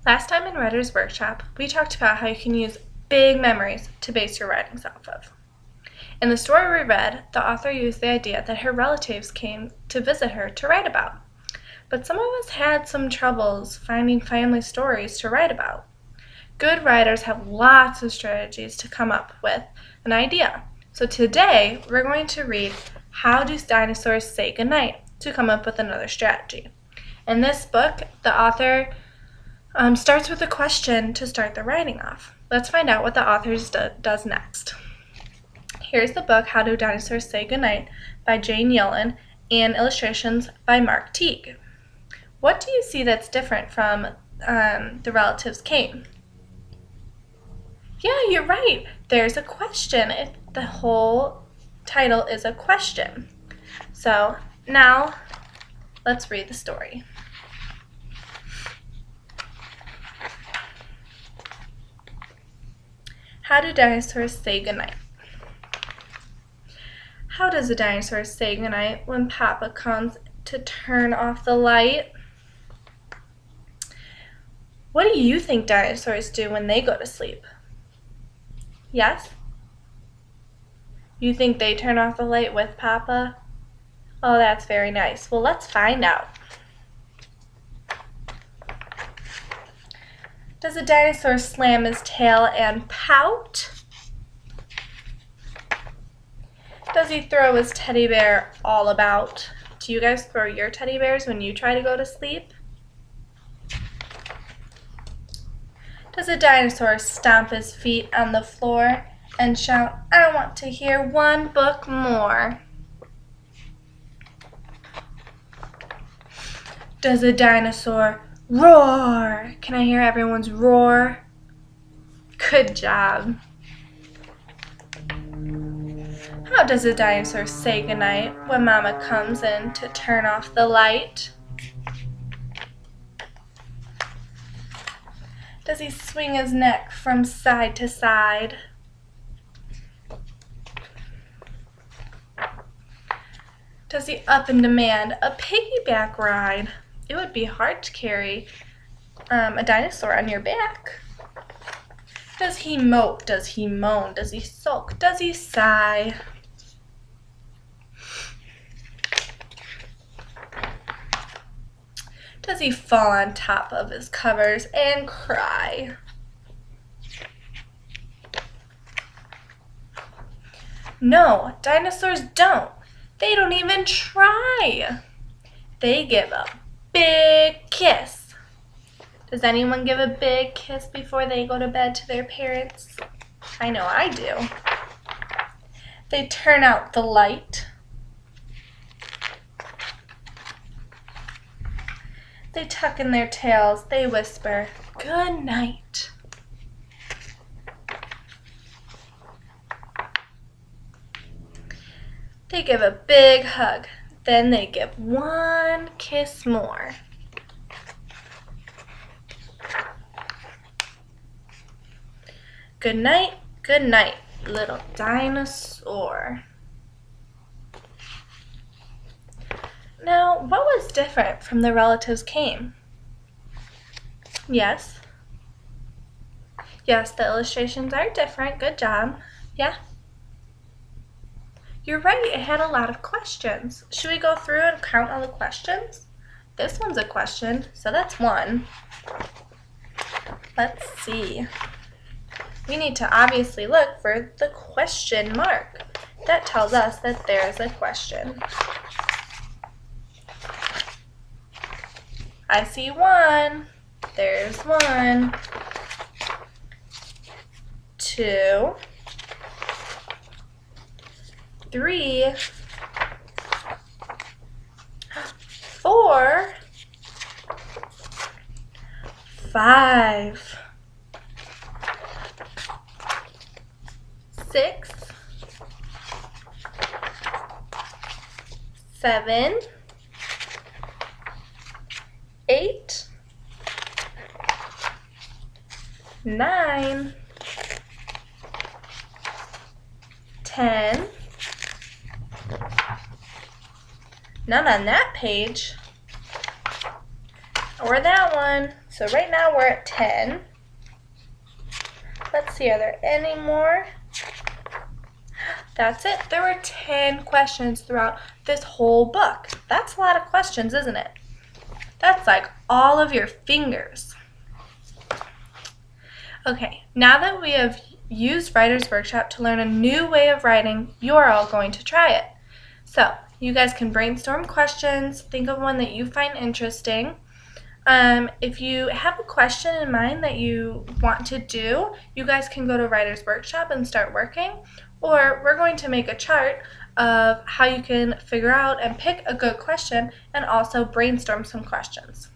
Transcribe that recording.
Last time in Writer's Workshop, we talked about how you can use big memories to base your writings off of. In the story we read, the author used the idea that her relatives came to visit her to write about. But some of us had some troubles finding family stories to write about. Good writers have lots of strategies to come up with an idea. So today, we're going to read How Do Dinosaurs Say Goodnight to come up with another strategy. In this book, the author starts with a question to start the writing off. Let's find out what the author does next. Here's the book, How Do Dinosaurs Say Goodnight by Jane Yolen and illustrations by Mark Teague. What do you see that's different from The Relatives Came? Yeah, you're right. There's a question. The whole title is a question. So now let's read the story. How do dinosaurs say goodnight? How does a dinosaur say goodnight when Papa comes to turn off the light? What do you think dinosaurs do when they go to sleep? Yes? You think they turn off the light with Papa? Oh, that's very nice. Well, let's find out. Does a dinosaur slam his tail and pout? Does he throw his teddy bear all about? Do you guys throw your teddy bears when you try to go to sleep? Does a dinosaur stomp his feet on the floor and shout, "I want to hear one book more"? Does a dinosaur roar? Can I hear everyone's roar? Good job. How does a dinosaur say goodnight when Mama comes in to turn off the light? Does he swing his neck from side to side? Does he up and demand a piggyback ride? It would be hard to carry a dinosaur on your back. Does he mope? Does he moan? Does he sulk? Does he sigh? Does he fall on top of his covers and cry? No, dinosaurs don't. They don't even try. They give a big kiss. Does anyone give a big kiss before they go to bed to their parents? I know I do. They turn out the light. They tuck in their tails. They whisper, "Good night." They give a big hug. Then they give one kiss more. Good night, little dinosaur. Now, what was different from The Relatives Came? Yes. Yes, the illustrations are different. Good job. Yeah. You're right, it had a lot of questions. Should we go through and count all the questions? This one's a question, so that's one. Let's see. We need to obviously look for the question mark. That tells us that there's a question. I see one. There's one. 2, 3, 4, 5, 6, 7, 8, 9, 10. None on that page. or that one. So right now we're at 10. Let's see, are there any more? That's it. There were 10 questions throughout this whole book. That's a lot of questions, isn't it? That's like all of your fingers. Okay, now that we have used Writer's Workshop to learn a new way of writing, you're all going to try it. So, you guys can brainstorm questions, think of one that you find interesting. If you have a question in mind that you want to do, you guys can go to Writer's Workshop and start working, or we're going to make a chart of how you can figure out and pick a good question and also brainstorm some questions.